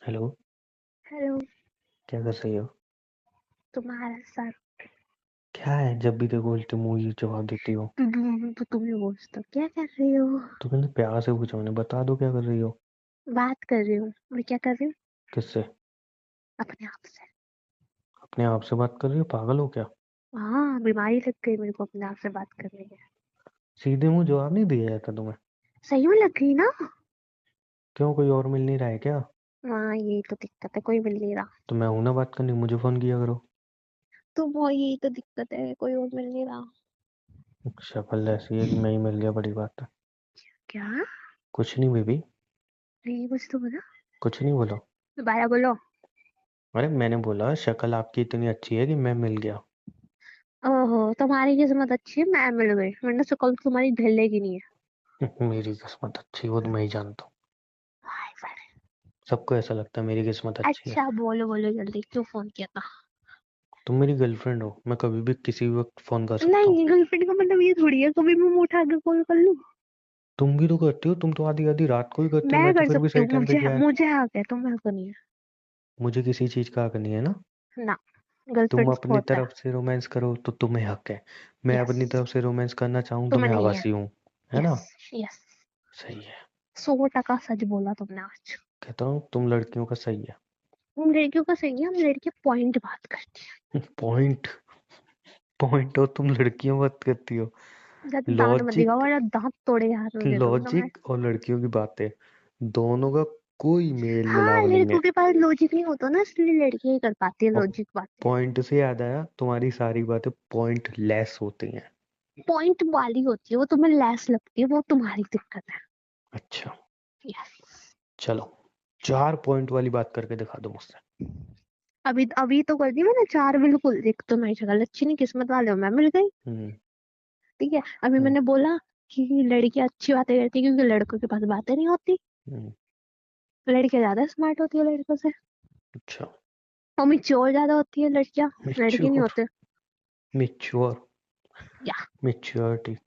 Hello. Hello. क्या कर रही हो? तुम्हारा सर। क्या है, जब भी देखो उल्टे मुंह ही जवाब देती हो। तुम ही पूछते हो क्या कर रही हो। तो मैंने प्यार से पूछा, मैंने बता दो क्या कर रही हो। बात कर रही हूँ। मैं क्या कर रही हूँ। किससे? अपने आप से। अपने आप से बात कर रही हो? पागल हो क्या? हाँ, बीमारी लग गई मेरे को अपने आप से बात करने की। सीधे मुंह जवाब नहीं दिया जाता तुम्हें? सही में लग गई ना। क्यों, कोई और मिल नहीं रहा है क्या? हाँ, यही तो दिक्कत है, कोई मिल नहीं रहा। तो मैं हूं ना बात करनी, मुझे फोन किया करो। तो वो यही तो दिक्कत है, कोई और मिल नहीं रहा। शक्ल ऐसी है कि मैं ही मिल गया, बड़ी बात है। क्या। कुछ नहीं बेबी। नहीं, कुछ तो बोला। कुछ नहीं बोलो। दोबारा बोलो। अरे मैंने बोला शक्ल आपकी इतनी अच्छी है कि मैं मिल गया। ओहो, तुम्हारी किस्मत अच्छी है, मैं मिल गई, वरना शक्ल तुम्हारी ढलेगी नहीं है। मेरी किस्मत अच्छी, वो तो मैं ही जानता हूँ। हाय फाय। सबको ऐसा लगता है मेरी किस्मत अच्छी है। अच्छा, बोलो बोलो जल्दी, क्यों फोन किया था। तुम मेरी गर्लफ्रेंड हो, मैं कभी भी किसी भी वक्त फोन कर सकता हूँ। नहीं, गर्लफ्रेंड का मतलब ये थोड़ी है कभी मैं मुंह उठा के कॉल कर लूं। तुम भी तो करती हो, तुम तो आधी आधी रात को ही करती हो, मैं मैं तो कर फिर भी सकती सही हूँ, टाइम पे मुझे किया है। मुझे हक है, तुम्हें हक नहीं मुझे किसी चीज का हक नहीं है ना। है ना। तुम गर्लफ्रेंड्स को अपनी होता है। तरफ से रोमांस करो तो तुम्हें हक है। मैं यस। अपनी तरफ से रोमांस करना चाहूँ तो तुम्हें मैं नहीं है। आवासी हूँ। है यस। ना? यस। सही है। 100% सच बोला तुमने आज। कहता हूँ तुम लड़कियों का सही है। हम लड़कियों का सही है, हम लड़कियां पॉइंट बात करती पॉइंट? पॉइंट हो तुम, लड़कियों बात करती हो। हैं। ज्यादा दांत मत दिखाओ, लॉजिक। वरना दांत तोड़े हाथ में दे दूंगी तुम्हें। लॉजिक और लड़कियों की बातें, दोनों का कोई मेल हाँ, मिलाव नहीं है। लड़कों के पास लॉजिक नहीं होता ना, इसलिए लड़कियां ही कर पाती है और लॉजिक बातें। पॉइंट से याद आया, तुम्हारी सारी बातें पॉइंट लेस होती हैं। पॉइंट वाली होती है वो, तुम्हें लेस लगती है, वो तुम्हारी दिक्कत है। अच्छा। यस। चलो, 4 पॉइंट वाली बात करके दिखा दो मुझसे। अभी अभी तो कर दी मैंने 4, बिल्कुल। एक तो मेरी शक्ल अच्छी नहीं, किस्मत वाले हो, मैं मिल गई। हम्म। ठीक है। अभी हम्म। मैंने बोला कि लड़कियां अच्छी बातें करती है क्योंकि लड़कों के पास बातें नहीं होती। हम्म। लड़कियां ज्यादा स्मार्ट होती है लड़कों से। अच्छा। और मैच्योर ज्यादा होती है लड़कियां। लड़के नहीं मिच्योर। होते। मिच्योर। या। मिच्योरिटी।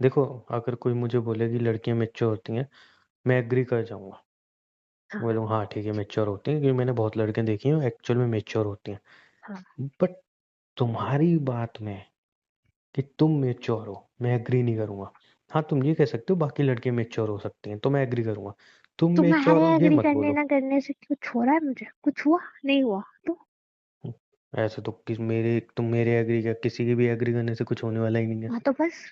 देखो, अगर कोई मुझे बोले कि लड़कियां मिच्योर होती हैं, मैं एग्री कर जाऊंगा। हाँ। बोलूँ हाँ ठीक है, मिच्योर होती हैं, क्योंकि मैंने बहुत लड़कियां देखी हैं एक्चुअल में मिच्योर होती हैं। हाँ। बट तुम्हारी बात में कि तुम मेच्योर हो, मैं एग्री नहीं करूंगा। हाँ, तुम ये कह सकते हो बाकी लड़के मेच्योर हो सकती हैं, तो मैं एग्री करूंगा। तुम मेच्योर तुम्हारे हो ये एग्री मत करने बोलो। ना करने से कुछ हो रहा है, मुझे कुछ हुआ नहीं हुआ तो। ऐसे तो तुम मेरे एग्री, क्या किसी के भी एग्री करने से कुछ होने वाला ही नहीं है। हाँ तो बस,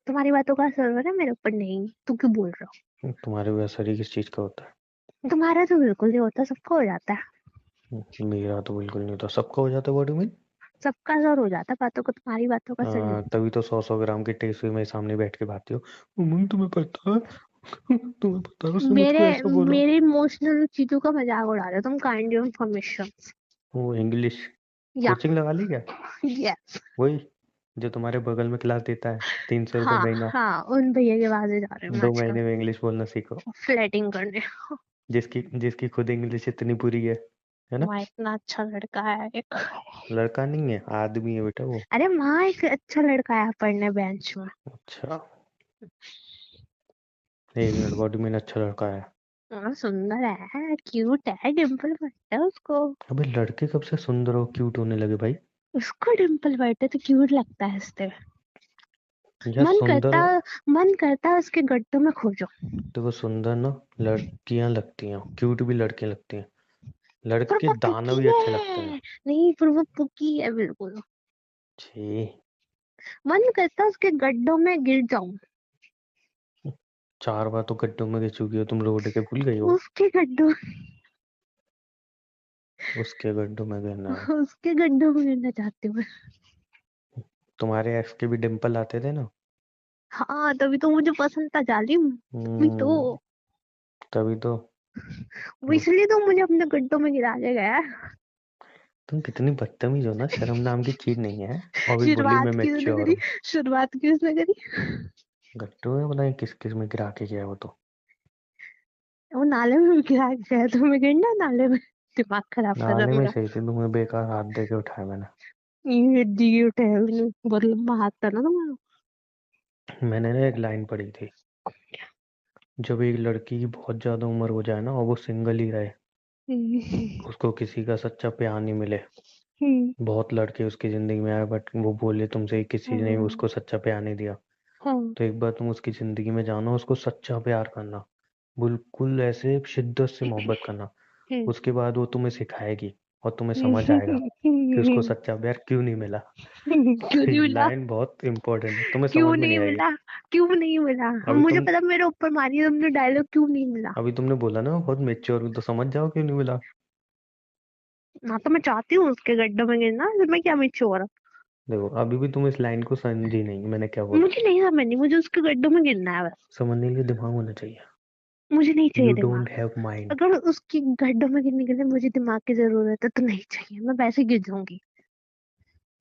तुम्हारी बातों का असर हो रहा है मेरे ऊपर, नहीं तू क्यों बोल रहा तुम्हारे भी असर ही किस चीज का होता हो। तुम्हारा तो बिल्कुल नहीं होता, सबका हो जाता है। है? मेरा तो बिल्कुल नहीं होता, सबका हो जाता है, व्हाट डू मीन? सबका असर हो जाता है बातों को, तुम्हारी बातों का असर नहीं होता। तभी तो 100 100 ग्राम की टेस्ट मेरे सामने बैठ के भाती हो। मम्मी तुम्हें पता है, तुम्हें पता है उसने मेरे मुझको ऐसा बोला। मेरे इमोशनल चीजों का मजाक उड़ा रहे हो तुम, काइंड इन्फॉर्मेशन। वो इंग्लिश या। कोचिंग लगा ली क्या? यस। वही जो तुम्हारे बगल में क्लास देता है, 300 रुपये हाँ महीना। हाँ, उन भैया के पास ही जा रहे हैं हम दो आजकल। महीने में इंग्लिश बोलना सीखो। फ्लैटिंग करने। जिसकी जिसकी खुद इंग्लिश इतनी बुरी है ना? वहाँ इतना अच्छा लड़का है एक। लड़का नहीं है, आदमी है बेटा वो। अरे वहाँ एक अच्छा लड़का है पढ़ने बेंच में। अच्छा। 1 मिनट, बॉडी में अच्छा लड़का है? हाँ, सुंदर है, क्यूट है, डिम्पल बटता है उसको। अबे लड़के कब से सुंदर और क्यूट होने लगे भाई? उसको डिम्पल बटता है तो क्यूट लगता है इससे। यार मन सुंदर। करता मन करता है उसके गड्ढों में खो जाओ। देखो, सुंदर ना लड़कियां लगती हैं, क्यूट भी लड़कियां लगती हैं। पर लड़के वो दानव पुकी भी अच्छे लगते हैं। है। नहीं, पर वो पुकी है बिल्कुल। छी। मन करता है उसके गड्ढों में गिर जाऊं। 4 बार तो गड्ढों में गिर चुकी हो तुम, रोड के भूल गई हो? उसके गड्ढों उसके गड्ढों में गिरना है। उसके गड्ढों में गिरना चाहती हूँ मैं। तुम्हारे एक्स के भी डिम्पल आते थे ना। हाँ, तभी तो मुझे पसंद था जालिम। तभी तो। हम्म। तभी तो। वो इसलिए तो मुझे अपने गड्ढों में गिरा के गया। तुम कितनी बदतमीज हो ना, शर्म नाम की चीज नहीं है। और भी बोली मैं शुरुआत किसने मैच्योर करी। हूँ। शुरुआत किसने करी। गट्टू में पता नहीं किस किस में गिरा के गया है वो तो। वो नाले में भी गिरा के गया, तुम्हें गिरना नाले में। दिमाग खराब कर रहा नाले में मेरा। सही थी, तुम्हें बेकार हाथ दे के उठाया मैंने। ये दी उठे बहुत लंबा हाथ था ना तुम्हारा। मैंने ना एक लाइन पढ़ी थी, जब एक लड़की की बहुत ज्यादा उम्र हो जाए ना और वो सिंगल ही रहे, हम्म, उसको किसी का सच्चा प्यार नहीं मिले। हम्म, बहुत लड़के उसकी जिंदगी में आए बट वो बोले तुमसे किसी ने हाँ, उसको सच्चा प्यार नहीं दिया। हाँ, तो एक बार तुम उसकी जिंदगी में जाना, उसको सच्चा प्यार करना, बिल्कुल ऐसे शिद्दत से मोहब्बत करना। हम्म, उसके बाद वो तुम्हें सिखाएगी और तुम्हें समझ आएगा कि उसको क्यों सच्चा प्यार क्यों नहीं मिला। नहीं मिला? लाइन बहुत इंपॉर्टेंट है, तुम्हें क्यों समझ में नहीं नहीं आएगी। मिला? क्यों नहीं मिला? हम अभी मुझे तुम पता, मेरे ऊपर मारी है तुमने डायलॉग, क्यों नहीं मिला? अभी तुमने बोला ना बहुत मेच्योर हूँ, तो समझ जाओ क्यों नहीं मिला। ना तो मैं चाहती हूँ उसके गड्ढे में गिरना, फिर मैं क्या मिच्योर? देखो अभी भी तुम इस लाइन को समझी नहीं, मैंने क्या बोला। मुझे नहीं समझनी, मुझे उसके गड्ढों में गिरना है बस। समझने के लिए दिमाग होना चाहिए। मुझे नहीं चाहिए यू दिमाग। Don't have mind. अगर उसकी गड्ढों में गिरने के लिए मुझे दिमाग की जरूरत है तो नहीं चाहिए, मैं वैसे गिर जाऊंगी।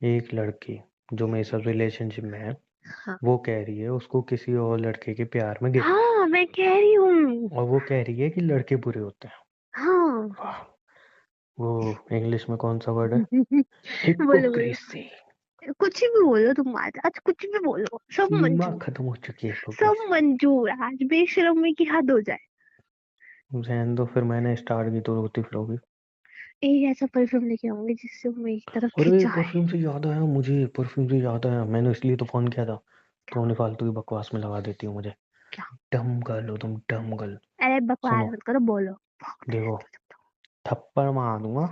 एक लड़की जो मेरे साथ रिलेशनशिप में है, हाँ, वो कह रही है उसको किसी और लड़के के प्यार में गिरना है। हाँ, मैं कह रही हूँ। और वो कह रही है कि लड़के बुरे होते हैं। हाँ। वाह। वो इंग्लिश में कौन सा वर्ड है? बोलो, बोलो। हिपोक्रेसी। कुछ भी बोलो तुम, आज कुछ भी बोलो, सब सीमा मंजूर। खत्म हो चुकी है सब हिपोक्रेसी। मंजूर, आज बेशर्मी की हद हो जाए। रहने दो, फिर मैंने स्टार्ट की तो रोती फिरोगी। एक ऐसा परफ्यूम लेके आऊंगी जिससे वो मेरी तरफ अरे खिंचाए। परफ्यूम से याद आया, मुझे परफ्यूम से याद आया, मैंने इसलिए तो फोन किया था। क्या? तुमने फालतू की बकवास में लगा देती हो मुझे। क्या? डम गर्ल हो तुम, डम गर्ल। अरे बकवास सुनो, मत करो, बोलो। देखो, थप्पड़ मार दूंगा।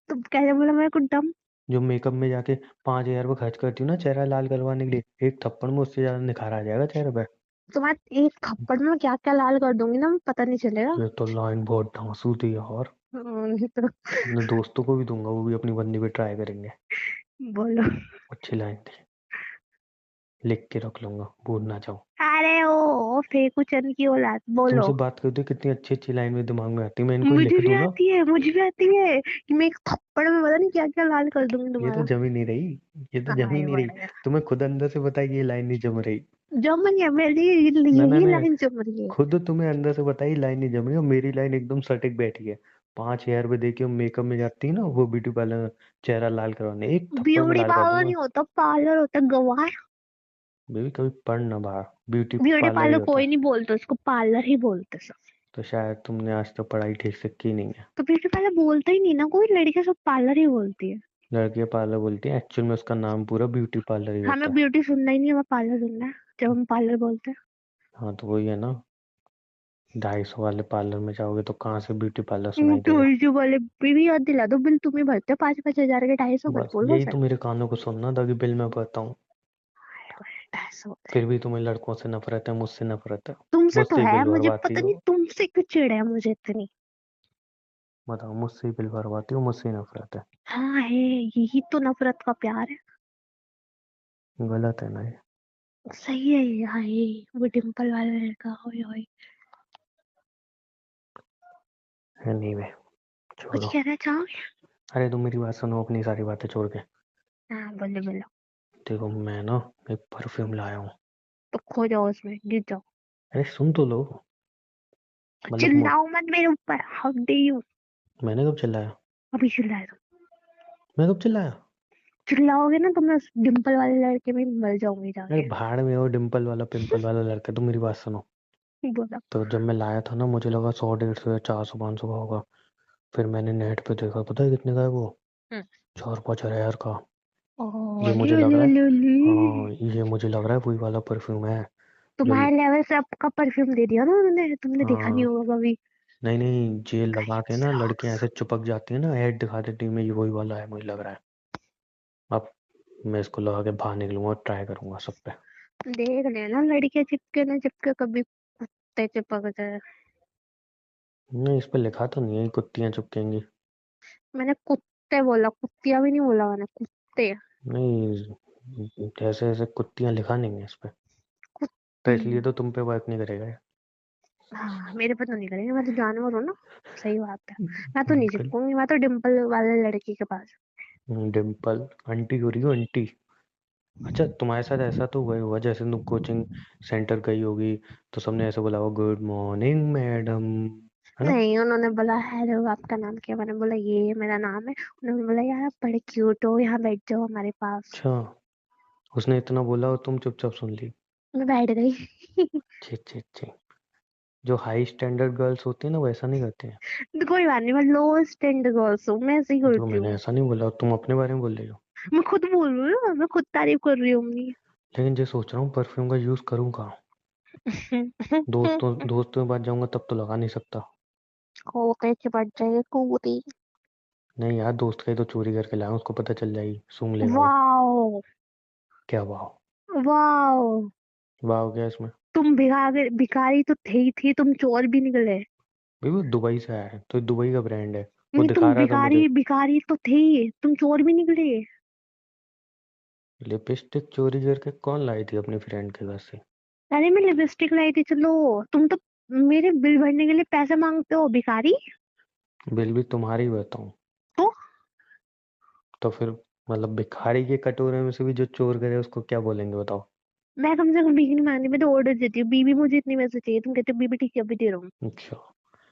तुम कैसे बोला मेरे को डम? जो मेकअप में जाके 5,000 रुपये खर्च करती हूँ ना चेहरा लाल करवाने के लिए, एक थप्पड़ में उससे ज्यादा निखार आ जाएगा चेहरे पे। तुम्हारे एक थप्पड़ में क्या क्या लाल कर दूंगी ना, पता नहीं चलेगा। ये तो लाइन बहुत धांसू थी यार। नहीं तो। अपने दोस्तों को भी दूंगा, वो भी अपनी बंदी पे ट्राई करेंगे। बोलो। अच्छी लाइन थी, लिख के रख लूंगा, भूल ना जाऊं। अरे ओ फेंकू चंद की औलाद, बोलो। तुमसे बात करते कितनी अच्छी अच्छी लाइन में दिमाग में आती है, मैं इनको ही मुझे लिख भी दूं ना। आती है, मुझे भी आती है कि मैं एक थप्पड़ में पता नहीं क्या क्या लाल कर दूंगी ये तो तुम्हारा। जम ही नहीं रही, ये तो जम ही आए नहीं रही। बड़े। तुम्हें खुद अंदर से पता है कि ये लाइन नहीं जम रही। जम रही है मेरी, ना ना यही ना, लाइन जम रही है। खुद तुम्हें अंदर से पता है ये लाइन नहीं जम रही, और मेरी लाइन एकदम सटीक बैठी है। 5,000 रुपये देखिए मेकअप में जाती है ना वो ब्यूटी पार्लर, चेहरा लाल करवाने, एक थप्पड़ में ब्यूटी लाल कर पार्लर दूंगा। नहीं होता, पार्लर होता है, गवार। बेबी कभी पढ़ ना बाहर, ब्यूटी ब्यूटी पार्लर ही पार्लर होता कोई है। नहीं बोलता उसको, पार्लर ही बोलते सब। तो शायद तुमने आज तक पढ़ाई ठीक से की नहीं है। तो ब्यूटी पार्लर बोलता ही नहीं ना कोई, लड़कियां सब पार्लर ही बोलती है। लड़कियां पार्लर बोलती हैं, एक्चुअल में उसका नाम पूरा ब्यूटी पार्लर ही हमें होता है। ब्यूटी सुनना ही नहीं, हमें पार्लर सुनना है जब हम पार्लर बोलते हैं। हाँ तो वही है ना, 250 वाले पार्लर में जाओगे तो कहाँ से ब्यूटी पार्लर सुनाई तो देगा। जो वाले भी याद दिला दो, बिल तुम्हें भरते हो 5-5 हजार के, 250 मत बस बोल यही बस। तो मेरे कानों को सुनना था कि बिल मैं भरता हूँ। 250 होते हैं। फिर भी तुम्हें लड़कों से नफरत है, मुझसे नफरत है। तुमसे तो मुझसे ही है, बिल मुझे भरवाती पता हो। नहीं तुमसे क्यों चिढ़ है मुझे इतनी। बताओ, मुझसे ही बिल भरवाती हो, मुझसे ही नफरत है। हाँ है, यही तो नफरत का प्यार है। गलत है ना ये। सही है ये, हाँ ये वो डिम्पल वाला लड़का, ओए ओए। एनीवे, कुछ छोड़ो। कहना चाहोगे? अरे तुम मेरी बात सुनो, अपनी सारी बातें छोड़ के। हाँ, बोलो बोलो। देखो मैं ना एक परफ्यूम लाया हूँ। तो खो जाओ उसमें, गिर जाओ। अरे सुन तो लो। मतलब चिल्लाओ मत मेरे ऊपर, हाउ डे यू। मैंने कब चिल्लाया? अभी चिल्लाए तो। मैं कब चिल्लाया? चिल्लाओगे ना तो मैं उस डिम्पल वाले लड़के में मर जाऊंगी अरे जाके। भाड़ में वो डिम्पल वाला पिंपल वाला लड़का, तुम मेरी बात सुनो। बोला। तो जब मैं लाया था ना मुझे लगा 100 150 या 400 500 का होगा। फिर मैंने नेट पे देखा, पता है कितने का है वो? हम्म। 4 5 हज़ार का। ओ ये अली मुझे लग अली रहा है, अली अली। हाँ ये मुझे लग रहा है वही वाला परफ्यूम है। जो तुम्हारे लेवल से आपका परफ्यूम दे दिया ना उन्होंने, तुमने देखा नहीं हाँ, होगा कभी। नहीं नहीं, जेल लगा के ना लड़कियां X-Rocks। ऐसे चिपक जाती है ना, ऐड दिखा देती में, ये वही वाला है मुझे लग रहा है। अब मैं इसको लगा के बाहर निकलूंगा और ट्राई करूंगा सब पे। देख लेना, लड़कियां चिपके ना चिपके, कभी कुत्ते चिपक जाए। नहीं, इस पे लिखा तो नहीं है कि कुत्तियां चिपकेंगी। मैंने कुत्ते बोला, कुत्तियां भी नहीं बोला मैंने, कुत्ते। नहीं, ऐसे ऐसे कुत्तियां लिखा नहीं है इस पे। तो कुत्ती। इसलिए तो तुम पे वर्क नहीं करेगा ये। हाँ, मेरे पे तो नहीं करेंगे, मैं तो जानवर हूँ ना। सही बात है। मैं तो नहीं बिल्कुल। चिपकूंगी, मैं तो डिम्पल वाले लड़के के पास। डिम्पल आंटी हो रही हो आंटी। अच्छा तुम्हारे साथ ऐसा तो हुआ ही हुआ, जैसे तुम कोचिंग सेंटर गई होगी तो सबने ऐसे बोला हो गुड मॉर्निंग मैडम, है ना? नहीं, उन्होंने बोला हेलो आपका नाम क्या, मैंने बोला ये मेरा नाम है। उन्होंने बोला यार आप बड़े क्यूट हो, यहाँ बैठ जाओ हमारे पास। अच्छा, उसने इतना बोला और तुम चुपचाप सुन ली। मैं बैठ गई। छी छी छी। जो हाई स्टैंडर्ड गर्ल्स होती है ना, वो ऐसा नहीं करते हैं। तो कोई बात नहीं, मैं लो स्टैंडर्ड गर्ल्स हूँ, मैं ऐसे ही जो करती मैंने हूँ। ऐसा नहीं बोला, तुम अपने बारे में बोल रही हो। मैं खुद बोल रही हूँ ना, मैं खुद तारीफ कर रही हूँ अपनी। लेकिन जो सोच रहा हूँ परफ्यूम का यूज करूँ कहाँ। दोस्तों के पास जाऊंगा तब तो लगा नहीं सकता। कोते चिपट जाएगी कूती। नहीं यार, दोस्त का ही तो चोरी करके लाया, उसको पता चल जाएगी, सूंघ लेगा वो। वाओ। क्या वाह। वाओ। वाह हो गया इसमें। तुम भिखारी तो थे ही थी, तुम चोर भी निकले। भाई वो दुबई से आया है तो दुबई का ब्रांड है। वो नहीं, दिखा तुम रहा था मुझे। भिखारी भिखारी तो थे ही, तुम चोर भी निकले। लिपस्टिक चोरी करके कौन लाई थी अपनी फ्रेंड के घर से। अरे मैं लिपस्टिक लाई थी, चलो। तुम तो मेरे बिल भरने के लिए पैसे मांगते हो, भिखारी। बिल भी तुम्हारी बताऊं। तो तो फिर मतलब भिखारी के कटोरे में से भी जो चोर करे उसको क्या बोलेंगे बताओ। मैं कम से कम भीख नहीं मांगती, मैं तो ऑर्डर देती हूँ, बीबी मुझे इतनी पैसे चाहिए, तुम कहते हो बीबी ठीक है अभी दे रहा हूँ। अच्छा।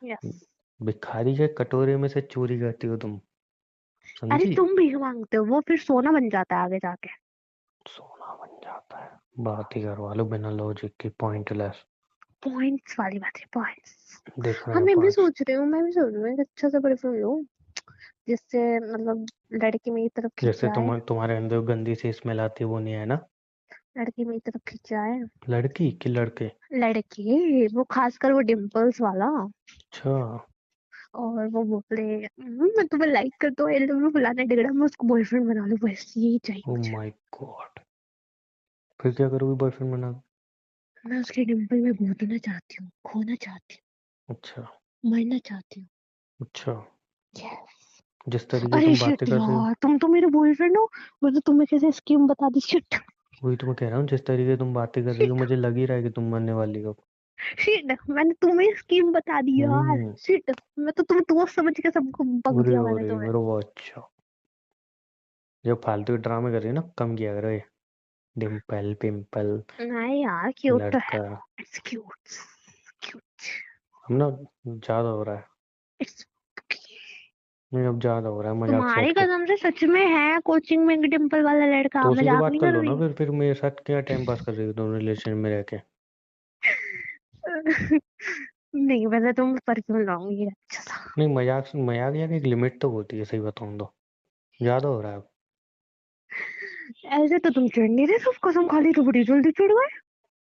यस। भिखारी के कटोरे में से चोरी करती हो तुम। अरे समझी। तुम भीख मांगते हो, वो फिर सोना बन जाता है आगे जाके। सोना बन जाता है। बात ही करवा लो बिना लॉजिक की, पॉइंटलेस। पॉइंट्स वाली बात है, पॉइंट्स। देख रहे हाँ, हैं पॉइंट्स। मैं भी सोच रही हूँ एक अच्छा सा परफ्यूम लूँ, जिससे मतलब लड़की मेरी तरफ खिंच जैसे जाए। तुम्हारे अंदर गंदी सी स्मेल आती है वो नहीं है ना। लड़की मेरी तरफ खिंच जाए। लड़की कि लड़के। लड़के, वो खासकर वो डिम्पल्स वाला। अच्छा। और वो बोले मैं तुम्हें लाइक करता हूँ, आई लव यू फलाना टिकड़ा, मैं उसको बॉयफ्रेंड बना लूँ, बस यही चाहिए ओ मुझे। My God. फिर क्या करोगे बॉयफ्रेंड बना के? मैं उसके डिम्पल में कूदना चाहती हूँ, खोना चाहती अच्छा। हूँ, मरना चाहती हूँ। अच्छा। Yes. जिस तरीके अरे तुम बातें शिट कर रही हो। यार, तुम तो मेरे बॉयफ्रेंड हो, मैं तो तुम्हें कैसे स्कीम बता दी, शिट। वही तो मैं कह रहा हूँ, जिस तरीके तुम बातें कर रही हो शिट। मुझे लग ही रहा है कि तुम मरने वाली हो। शिट, मैंने तुम्हें स्कीम बता दी यार, हम्म। शिट। मैं तो तुम्हें दोस्त समझ के सबको बक अरे दिया मैंने अरे तुम्हें। मेरे वो अच्छा। जो फालतू के ड्रामे कर रही हो ना, कम किया करो ये। डिम्पल पिंपल। नहीं यार, क्यूट तो है। लड़का। It's cute. क्यूट। हम ना, ज्यादा हो रहा है। इट्स। नहीं अब ज्यादा हो रहा है मजाक से तुम्हारी हटके। कसम से सच में है कोचिंग में एक डिम्पल वाला लड़का, तो उसी से मजाक बात नहीं कर कर लो ना, रही। फिर मेरे साथ क्या टाइम पास कर रही हो तुम रिलेशन में रह के। नहीं, वैसे तुम परफ्यूम लाऊंगी अच्छा सा। नहीं मजाक मजाक यार, एक लिमिट तो होती है, सही बताऊं तो। ज्यादा हो रहा है अब। ऐसे तो तुम चिढ़ नहीं रहे, सब कसम खा ली तो बड़ी जल्दी चिढ़ गए।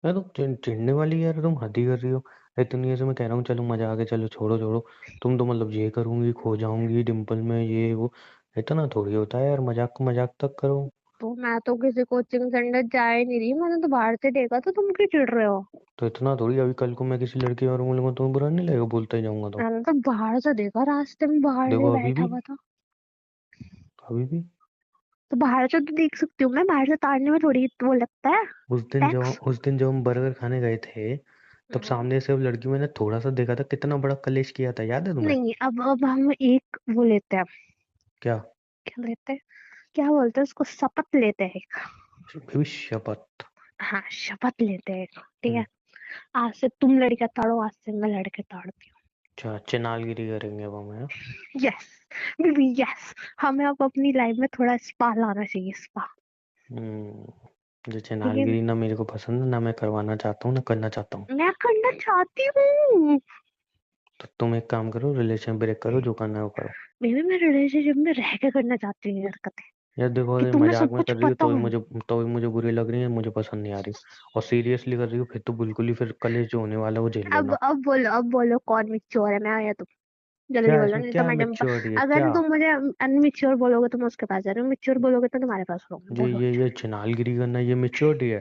यार तुम चिढ़ने वाली यार, तुम हद ही कर रही हो। इतनी ऐसे मैं कह रहा हूँ चलो मजाक है, चलो छोड़ो छोड़ो। तुम तो मतलब ये करूंगी, खो जाऊंगी डिम्पल में, ये वो। इतना थोड़ी होता है यार, मजाक को मजाक तक करो। तो मैं तो किसी कोचिंग सेंटर जा ही नहीं रही, मैंने तो बाहर से देखा, तो तुम क्यों चिढ़ रहे हो। तो इतना थोड़ी, अभी कल को मैं किसी लड़की और मिलूंगा तुम्हें बुरा नहीं लगेगा, बोलते ही जाऊंगा तो। मैंने तो बाहर से देखा, रास्ते में बाहर से देखो अभी बैठा भी। हुआ था। अभी भी। तो बाहर से तो देख सकती हूँ, मैं बाहर से ताड़ने में थोड़ी वो लगता है। टैक्स। उस दिन जब हम बर्गर खाने गए थे, तब सामने से वो लड़की मैंने थोड़ा सा देखा था, कितना बड़ा कलेश किया था, याद है तुम्हें। नहीं, अब हम एक वो लेते हैं। क्या। क्या लेते हैं, क्या बोलते हैं उसको, शपथ लेते हैं एक। भविष्य शपथ। हाँ, शपथ लेते हैं एक, ठीक हम्म। है। आज से तुम लड़के ताड़ो, आज से मैं लड़के ताड़ती अच्छा, चनालगिरी करेंगे अब हम, है। हूँ। यस। Baby yes. हमें अब अपनी लाइफ में थोड़ा स्पा लाना चाहिए, स्पा। जो ठीक है। चनालगिरी ना मेरे को पसंद है, ना मैं करवाना चाहता हूँ, ना करना चाहता हूँ। मैं करना चाहती हूँ। तो तुम एक काम करो, रिलेशन ब्रेक करो, जो करना है वो करो। बेबी मैं रिलेशनशिप में रह के करना चाहती हूँ ये हरकतें, यार देखो, कि अगर तुम्हें मजाक सब में कुछ कर रही हो पता हो। तो भी मुझे बुरी लग रही है, मुझे पसंद नहीं आ रही। और सीरियसली कर रही हो फिर तो बिल्कुल ही, फिर कलेश जो होने वाला है वो झेल लेना। अब बोलो कौन मिच्योर है, मैं या तुम। जल्दी क्या बोलो, इसमें, नहीं तो क्या मैं मेच्योरिटी है क्या। अगर तुम मुझे अनमिच्योर बोलोगे तो मैं उसके पास जा रही हूँ, मिच्योर बोलोगे तो तुम्हारे पास रहूंगी, बोलो। ये चनालगिरी करना, ये मेच्योरिटी है।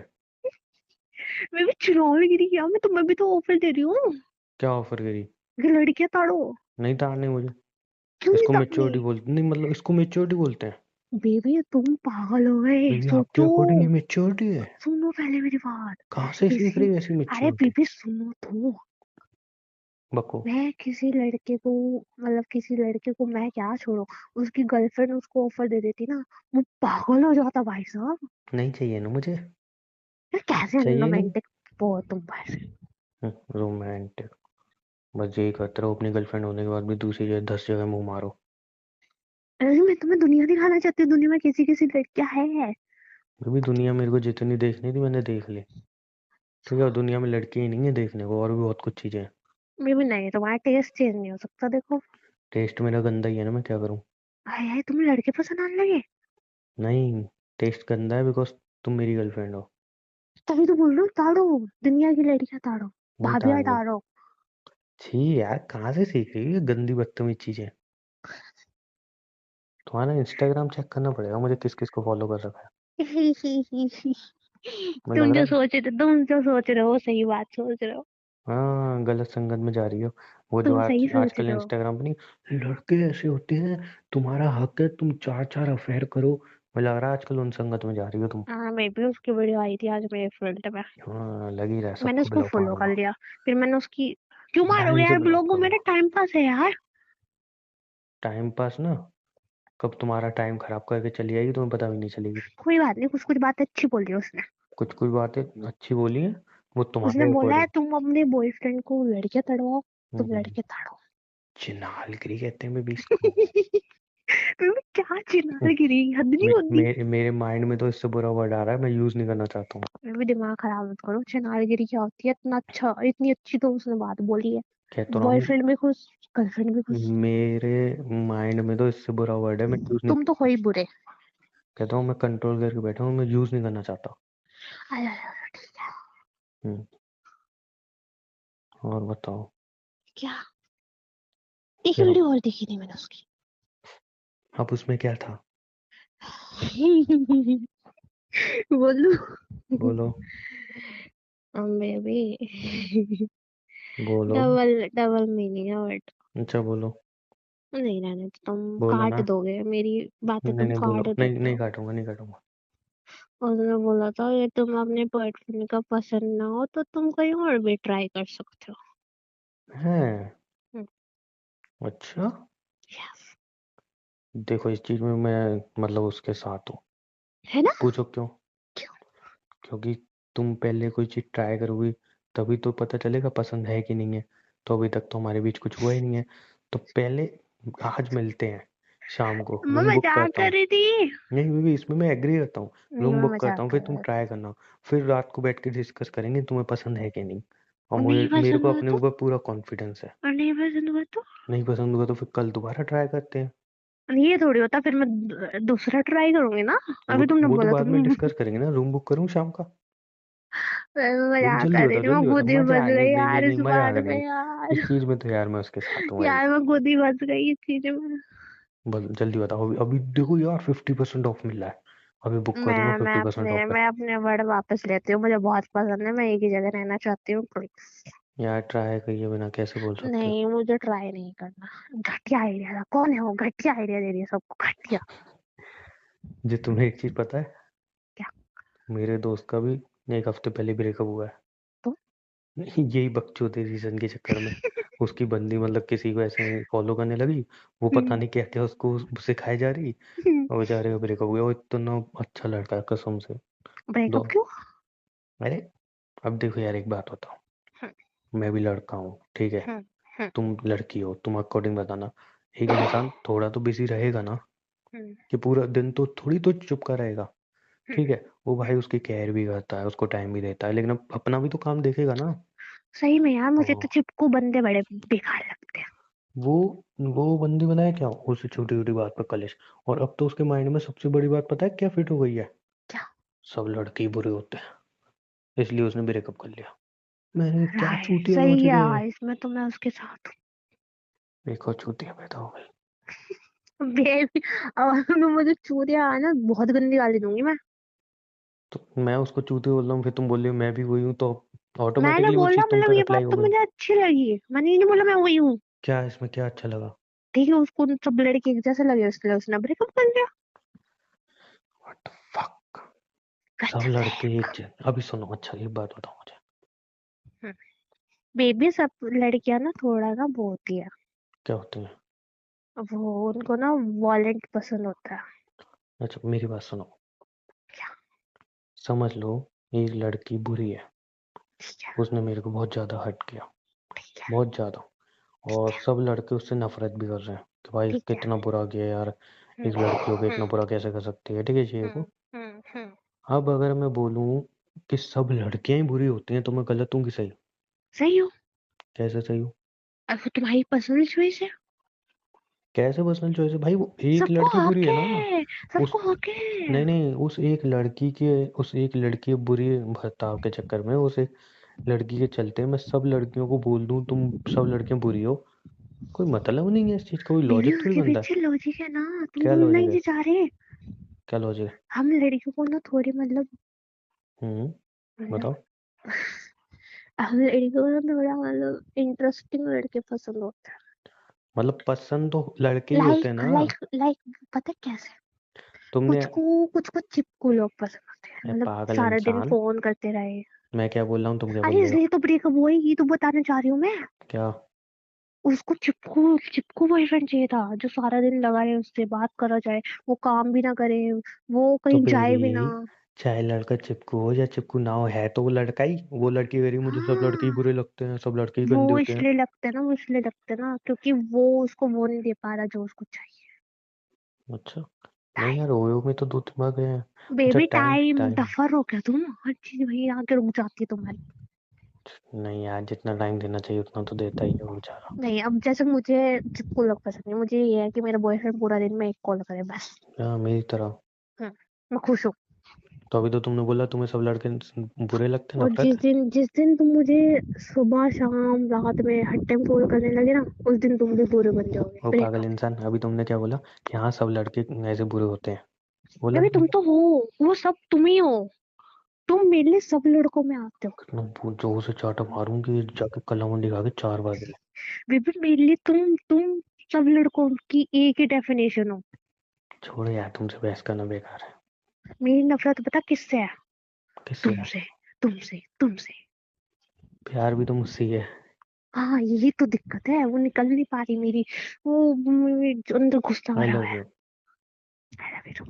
मैं भी चुनाव गिरी किया, मैं तुम्हें भी तो ऑफर दे रही हूँ क्या ऑफर करी। कि लड़कियां ताड़ो। नहीं ताड़ने मुझे। क्यों नहीं इसको ताड़नी। मेच्योरिटी बोलते नहीं, मतलब इसको मेच्योरिटी बोलते हैं। बेबी तुम पागल हो गए, बेबी आपके सोचो। अकॉर्डिंग ये मेच्योरिटी है। सुनो पहले मेरी बात। कहाँ से सीख किसी रही है ऐसी अरे मेच्योरिटी। बेबी सुनो तो। बको। मैं किसी लड़के को, मतलब किसी लड़के को मैं क्या छोड़ू, उसकी गर्लफ्रेंड उसको ऑफर दे देती ना, वो पागल हो जाता भाई साहब। नहीं चाहिए ना मुझे। यार कैसे चाहिए नहीं। रोमांटिक वो हो तुम भाई। रोमांटिक। बस यही करते रहो, अपनी गर्लफ्रेंड होने के बाद भी दूसरी जगह 10 जगह मुंह मारो। अरे मैं तुम्हें दुनिया दिखाना चाहती हूँ, दुनिया में किसी किसी लड़कियां है। अभी दुनिया मेरे को जितनी देखनी थी मैंने देख ली। ठीक है, और दुनिया में लड़की ही नहीं है देखने को, और भी बहुत कुछ चीजें हैं। मैं भी नहीं, तुम्हारा टेस्ट चेंज नहीं हो सकता देखो। टेस्ट मेरा गंदा ही है ना, मैं क्या करूँ। हाय हाय, तुम्हें लड़के पसंद आने लगे। नहीं, टेस्ट गंदा है बिकॉज तुम मेरी गर्लफ्रेंड हो। तभी तो बोल रही हूँ ताड़ो, दुनिया की लड़कियां ताड़ो, नहीं भाभियां ताड़ लो। ताड़ो। छी यार, कहाँ से सीख रही है ये गंदी बदतमीज चीजें। तुम्हारा इंस्टाग्राम चेक करना पड़ेगा मुझे, किस किस को फॉलो कर रखा है। मुझे लग रहा है तुम जो सोच रहे हो सही बात सोच रहे हो। हाँ, गलत संगत में जा रही हो। वो जो तुम आज सही सोच आजकल रहे हो। इंस्टाग्राम पे नहीं, लड़के ऐसे होते हैं, तुम्हारा हक है तुम चार चार अफेयर करो। मुझे लग रहा है आजकल उन संगत में जा रही हो तुम। हाँ, मैं भी उसकी वीडियो आई थी आज मेरे फ्रंट में। हाँ, लग ही रहा है, मैंने सबको उसको ब्लॉक फॉलो कर मारूंगा। लिया। फिर मैंने उसकी, क्यों मारोगे ढंग से यार ब्लॉक ब्लॉग, वो मेरा करूंगा। टाइम पास है यार। टाइम पास ना, कब तुम्हारा टाइम खराब करके चली जाएगी तुम्हें पता भी नहीं चलेगी। कोई बात नहीं, कुछ कुछ बात अच्छी बोली उसने। कुछ कुछ बातें अच्छी बोली हैं, वो उसने तुम्हारे बोला है अकॉर्डिंग। तुम अपने बॉयफ्रेंड को लड़के तड़वाओ, तुम हम्म, लड़के ताड़ो। चिनालगिरी कहते हैं बेबी इसको। मैं क्या चिल्ला गिरी, हद नहीं होती। मेरे माइंड में तो इससे बुरा वर्ड आ रहा है, मैं यूज नहीं करना चाहता हूँ। मैं भी दिमाग खराब मत करो, चिनारगिरी क्या होती है, इतना अच्छा, इतनी अच्छी तो उसने बात बोली है। कह तो रहा हूँ, बॉयफ्रेंड भी खुश, गर्लफ्रेंड भी खुश। मेरे माइंड में तो इससे बुरा वर्ड है, मैं यूज नहीं तुम तो हो करता। ही बुरे। कहता हूँ मैं कंट्रोल करके बैठा हूँ, मैं यूज नहीं करना चाहता। आय, आय, आय, ठीक है। हम्म, और बताओ। क्या? एक क्या? वीडियो और देखी थी मैंने उसकी। अब उसमें क्या था? बोलू? बोलो। बेबी, बोलो। डबल डबल मीनिंग है बट अच्छा बोलो। नहीं, रहने दो, तुम बोलो काट ना। दोगे मेरी बातें, नहीं तुम नहीं बोलो, काट नहीं देते नहीं हो। काटूंगा, नहीं काटूंगा। उसने बोला था ये तुम अपने बॉयफ्रेंड का पसंद ना हो तो तुम कहीं और भी ट्राई कर सकते हो। है। हम्म, अच्छा। yes, देखो इस चीज में मैं मतलब उसके साथ हूँ। है ना? पूछो क्यों। क्यों? क्योंकि तुम पहले कोई चीज ट्राई करोगी, तभी तो पता चलेगा पसंद है कि नहीं है। तो अभी तक तो हमारे बीच कुछ हुआ ही नहीं है। तो पहले आज मिलते हैं, शाम को मैं रूम बुक मजाक करता कर हूँ। रही थी। नहीं बेबी, इसमें मैं एग्री करता हूँ। नहीं, रूम मैं बुक करता मजाक हूँ, कर फिर तुम रही ट्राई करना। फिर रात को बैठ के डिस्कस करेंगे तुम्हें पसंद है कि नहीं। और थी। मुझे नहीं मेरे पसंद को हुआ अपने तो? ऊपर पूरा कॉन्फिडेंस है। और नहीं पसंद हुआ तो? नहीं पसंद होगा तो फिर कल दोबारा ट्राई करते हैं। ये थोड़ी होता, फिर मैं दूसरा ट्राई करूंगी ना। अभी तुमने वो तो बोला बाद में तुम। डिस्कस करेंगे ना, रूम बुक करूँ शाम का। मैं वो मजाक जल्दी कर रही बताओ, थी, मैं जल्दी बताओ, खुद ही मजा फंस नहीं गई नहीं नहीं यार नहीं, इस मजा आ बात गया में नहीं। यार। इस चीज में तो यार मैं उसके साथ हूँ भाई। यार मैं खुद ही फंस गई इस चीज में। जल्दी बताओ, अभी अभी देखो यार 50% ऑफ मिल रहा है। अभी बुक कर दो, मैं मैं 50% अपने ऑफ है। मैं अपने वर्ड वापस लेती हूँ, मुझे बहुत पसंद है, मैं एक ही जगह रहना चाहती हूँ प्लीज। यार ट्राई किए बिना कैसे बोल सकते हो। नहीं, मुझे ट्राई नहीं करना। घटिया आइडिया था, कौन है वो घटिया आइडिया दे रही है सबको, घटिया। जी तुम्हें एक चीज पता है, क्या? मेरे दोस्त का भी एक हफ्ते पहले ब्रेकअप हुआ है। तो यही बकचोदी रीजन के चक्कर में। उसकी बंदी मतलब किसी को ऐसे फॉलो करने लगी, वो पता नहीं क्या क्या उसको सिखाई जा रही। और बेचारे का ब्रेकअप हो गया, वो इतना अच्छा लड़का है कसम से। दो। ब्रेकअप क्यों? अरे, अब देखो यार एक बात बताओ, हम्म, मैं भी लड़का हूँ ठीक है, हम्म, हम्म, तुम लड़की हो, तुम अकॉर्डिंग बताना। एक इंसान थोड़ा तो बिजी रहेगा ना, हम्म, कि पूरा दिन तो थोड़ी तो चुप का रहेगा। हम्म, ठीक है, वो भाई उसकी केयर भी करता है, उसको टाइम भी देता है, लेकिन अपना भी तो काम देखेगा ना। सही में यार, मुझे ओ, तो चिपकू बंदे बड़े बेकार लगते हैं। वो वो बंदी बनाया क्या उसे छोटी छोटी बात पर कलेश। और अब तो उसके माइंड में सबसे बड़ी बात पता है क्या फिट हो गई है, क्या? सब लड़के ही बुरे होते हैं, इसलिए उसने ब्रेकअप कर लिया। मैंने क्या राइट, चूतिया सही समझ गए। है, इसमें तो मैं उसके साथ एक और चूतिया पैदा हो गई। हूँ बेबी। और तुम मुझे चूतिया आना, बहुत गंदी गाली दूंगी मैं। तो मैं उसको चूतिया बोल रहा हूँ, फिर तुम बोल रही हो मैं भी वही हूँ, तो मैंने ऑटोमेटिकली वो बोला, चीज तुम मतलब पर ये अप्लाई बात हो तो गई। मुझे अच्छी लगी, मैंने ये नहीं बोला मैं वही हूँ। क्या इसमें क्या अच्छा लगा। ठीक है, उसको सब लड़के एक जैसे लगे इसलिए उसने ब्रेकअप कर लिया। What the fuck. सब गजब है। लड़के एक जैसे, अभी सुनो, अच्छा एक बात बताओ मुझे। बेबी, सब लड़कियां ना थोड़ा ना वो होती है, क्या होते हैं। वो उनको ना वॉलेंट पसंद होता है। अच्छा मेरी बात सुनो, क्या? समझ लो एक लड़की बुरी है, ठीक है, उसने मेरे को बहुत ज्यादा हर्ट किया, ठीक है, बहुत ज्यादा। ठीक और है, सब लड़के उससे नफरत भी कर रहे हैं कि भाई ठीक है। कितना बुरा किया यार, हम्म, एक लड़की होकर इतना हम्म, बुरा कैसे कर सकती है, ठीक है ये हम्म, वो। हम्म। अब अगर मैं बोलूं कि सब लड़कियां ही बुरी होती हैं, तो मैं गलत हूँ कि सही। सही हो। कैसे सही हूँ। अब वो तुम्हारी पर्सनल चॉइस है, कैसे पर्सनल चॉइस है भाई? वो एक सबको लड़की बुरी हक है ना। है, उस सबको हक है। नहीं नहीं, उस एक लड़की बुरी बर्ताव के चक्कर में, उस एक लड़की के चलते मैं सब लड़कियों को बोल दूं तुम सब लड़कियां बुरी हो? कोई मतलब नहीं है इस चीज का, कोई बेबी लॉजिक थोड़ी उसके बनता है। पीछे लॉजिक है ना, तुम क्या बोलना लॉजिक ही है? नहीं चाह रहे। क्या लॉजिक है? हम लड़कियों को ना थोड़ी हम्म। मतलब बताओ। हम लड़कियों को ना थोड़ा इंटरेस्टिंग लड़के पसंद होते हैं। मतलब पसंद तो लड़के ही होते हैं लाइक ना। लाइक लाइक पता है कैसे, तुमने कुछ कुछ चिपकू लोग पसंद होते हैं, मतलब पागल सारा दिन इंसान, फोन करते रहे। मैं क्या बोल रहा हूँ तुम क्या बोल अरे रहे हो? इसलिए तो ब्रेकअप हुआ, ही तो बताने चाह रही हूँ मैं। क्या? उसको चिपकू चिपकू बॉयफ्रेंड चाहिए था, जो सारा दिन लगा रहे, उससे बात करा जाए, वो काम भी ना करे, वो तो कहीं जाए बेबी, भी ना। चाहे लड़का चिपकू हो या चिपकू ना हो, है तो वो लड़का ही। वो लड़की कह रही मुझे सब लड़के ही हाँ, बुरे लगते हैं, सब लड़के ही गंदे होते हैं। वो इसलिए लगते हैं ना, क्योंकि वो उसको वो नहीं दे पा रहा जो उसको चाहिए। अच्छा। नहीं टाइम, यार, ओयो में तो दो दिमाग है। अच्छा, baby time time, time. Duffer हो क्या तुम, हर चीज वही आके रुक जाती है तुम्हारी। नहीं यार, जितना टाइम देना चाहिए उतना तो देता ही है वो बेचारा। नहीं, अब जैसे मुझे चिपकू लोग पसंद नहीं, मुझे ये है कि मेरा बॉयफ्रेंड पूरा दिन में एक कॉल करे बस। हाँ, मेरी तरह। हम्म, मैं खुश हूँ। तो अभी तो तुमने बोला तुम्हें सब लड़के बुरे लगते हैं, और नफरत। जिस दिन तुम मुझे सुबह शाम रात में हर टाइम कॉल करने लगे ना, उस दिन तुम भी बुरे बन जाओगे, वो पागल ब्रेकअप। इंसान, अभी तुमने क्या बोला कि हाँ सब लड़के ऐसे बुरे होते हैं? बोला बेबी कि तुम नहीं? तो हो, वो सब तुम ही हो, तुम मेरे लिए सब लड़कों में आते हो। कितना जोर से चाटा मारूंगी जाके, कला मंडी खा के 4 बजे। बेबी मेरे लिए तुम सब लड़कों की एक ही डेफिनेशन हो। छोड़ो यार, तुमसे बहस करना बेकार है। मेरी नफरत पता किससे है? किससे है? तुमसे, तुमसे। प्यार भी तो मुझसे ही है। हाँ यही तो दिक्कत है, वो निकल नहीं पा रही मेरी, वो मेरे जो अंदर गुस्सा आई भरा हुआ लव है। You. I love you too।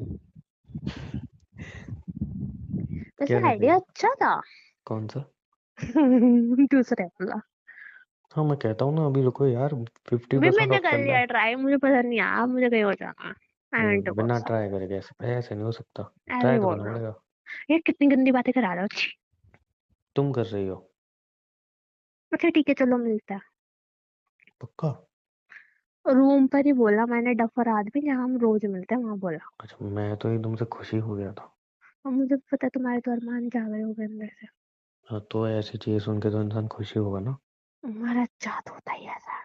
क्या वैसे कर रही आइडिया हो? अच्छा था। कौन सा? दूसरे वाला। हाँ, मैं कहता हूँ ना, अभी रुको यार। फिफ्टी अभी परसेंट मैंने ऑफ कर चल रहा लिया है। ट्राई, मुझे पसंद नहीं आया, मुझे कहीं और जाना है। आई वांट टू गो बिना सम, ट्राई करे कैसे? ऐसे नहीं हो सकता। ऐसे ही ट्राई तो बोल करना रहा हूँ। पड़ेगा। यार कितनी गंदी बातें करा रहा हो, छी। तुम कर रही हो। अच्छा ठीक है, चलो मिलता है। पक्का? रूम पर ही बोला मैंने, डफर आदमी जहाँ हम रोज मिलते हैं वहां बोला। अच्छा, मैं तो एकदम से खुशी हो गया था। और मुझे पता है तुम्हारे तो अरमान जाग रहे होंगे अंदर से। हाँ, तो ऐसी चीज सुन के तो इंसान खुशी होगा ना। हमारा चाहत होता ही ऐसा।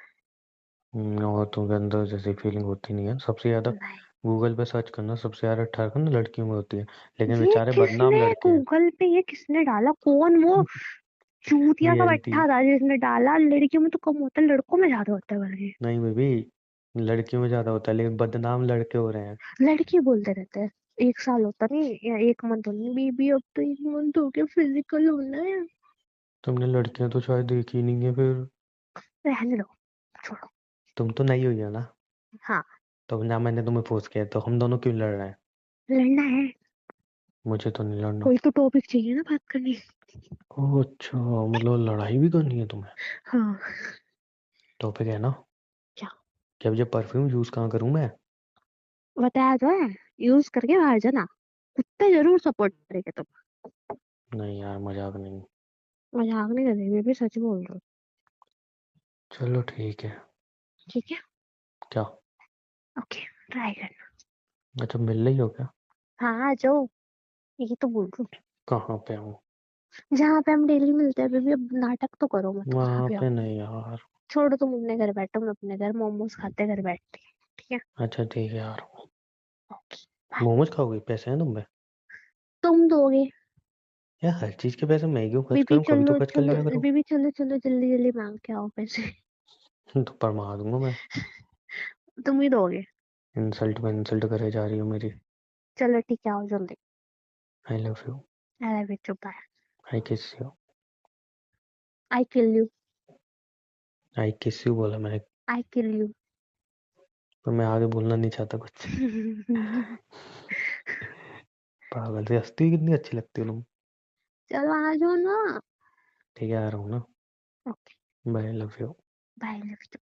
और तुमके अंदर जैसी फीलिंग होती नहीं है सबसे ज्यादा। नहीं, गूगल पे सर्च करना, सबसे ज्यादा ठरकन लड़कियों में होती है। लेकिन ये बेचारे बदनाम किसने लड़के हैं। गूगल पे, ये किसने डाला, कौन वो चूतिया का रियलिटी। बट्टा था जिसने डाला? लड़कियों में तो कम होता है, लड़कों में ज्यादा होता है बल्कि। नहीं बेबी, लड़कियों में ज्यादा होता है, लेकिन बदनाम लड़के हो रहे हैं। लड़की बोलते रहते हैं 1 साल होता नहीं या 1 मंथ होनी, बेबी अब तो 1 मंथ हो गया, फिजिकल होना है। तुमने लड़कियां तो शायद देखी नहीं है फिर। रहने दो, छोड़ो। तुम तो नहीं हुई हो ना। हाँ, तो ना मैंने तुम्हें फोर्स किया, तो हम दोनों क्यों लड़ रहे हैं? लड़ना है, मुझे तो नहीं लड़ना। कोई तो टॉपिक चाहिए ना बात करने। ओह अच्छा, मतलब लड़ाई भी करनी है तुम्हें? हाँ। टॉपिक है ना। क्या? कि अब ये परफ्यूम यूज कहाँ करूँ मैं? बताया तो है, यूज करके बाहर जाना, कुत्ते जरूर सपोर्ट करेंगे तुम। नहीं यार, मजाक नहीं। मजाक नहीं कर रही बेबी, सच बोल रही हूँ। चलो ठीक है। ठीक है, क्या? ओके, ट्राई करना। अच्छा, मिल रही हो क्या? हाँ आ जाओ, यही तो बोल रही कहाँ पे हूँ? हूँ, जहाँ पे हम डेली मिलते हैं बेबी, अब नाटक तो करो मत, वहां वहां पे आओ। पे नहीं यार। छोड़ो, तुम अपने घर बैठो, मैं अपने घर मोमोज खाते घर बैठती हूँ, ठीक है। अच्छा ठीक है यार। Okay, bye. मोमोज खाओगे? पैसे हैं तुम पे? तुम दोगे। यार, हर चीज के पैसे मैं क्यों खर्च बेबी करूँ? कभी तो चलो खर्च कर चलो, लिया करो। बेबी चलो चलो, जल्दी जल्दी मांग के आओ पैसे। तो परमा दूंगा मैं। तुम ही दोगे। इंसल्ट में इंसल्ट करे जा रही हो मेरी। चलो ठीक है, आओ जल्दी। I love you. अरे बेचो, बाय। आई किस यू। I kill you. आई किस यू बोला मैंने। आई किल यू। पर मैं आगे बोलना नहीं चाहता कुछ। पागल से हंसती कितनी अच्छी लगती हो तुम। चलो आ जाओ ना। ठीक है, आ रहा हूँ ना। Okay, bye, love you. Bye, love.